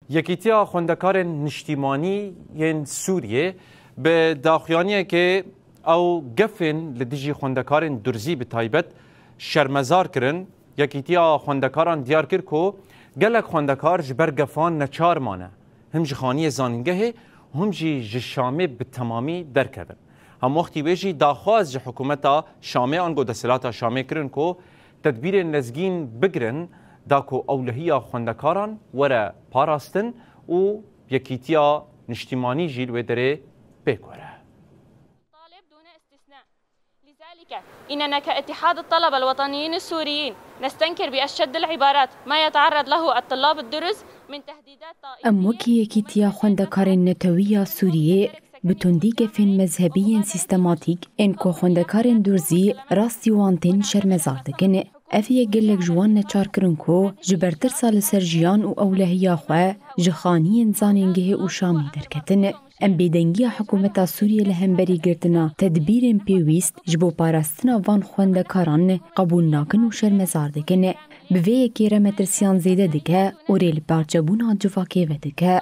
یکیتیا خوندکارên niştimanîyên Sûriyê bi daxuyaniye ew gefên li dijî xwendekarên Durzî bi taybet şermezar kirin. Yekîtiya xwendekaran diyar kir ku gelek xwendekar ji ber gefan neçar mane. Him ji xaniyê zanîngehê him jî ji Şamê bi temamî derkevin. Hem wextî wê jî daxwaz ji hikûmeta Şamê an got desthilata Şamê kirin ku tedbîrên lezgîn bigirin da ku ewlehiya xwendekaran were parastin û yekîtiya niştimanî jî li wê derê pêk were. إننا كاتحاد الطلبة الوطنيين السوريين نستنكر بأشد العبارات ما يتعرض له الطلاب الدرز من تهديدات طائفية. ام وکی یکیتیا خوندکارên نتویya Sûriyê bi tundî gefên mezhebiyên sîstematîk ên ku xwendekarên Durzî rastî wan tên şermezar dikin. Ev yê gelek ji wan neçar kirin ku ji ber tirsa li ser jiyan û ewlehiya xwe ji xaniyên zanîngehê û Şamê derketin. Em bêdengiya hikûmeta Sûriyê li hemberî girtina tedbîrên pêwîst ji bo parastina van xwendekaran qebûl nakin û şermezar dikin. Bi vê yekê re metirsiyan zêde dike û rê li parçebûna civakê vedike.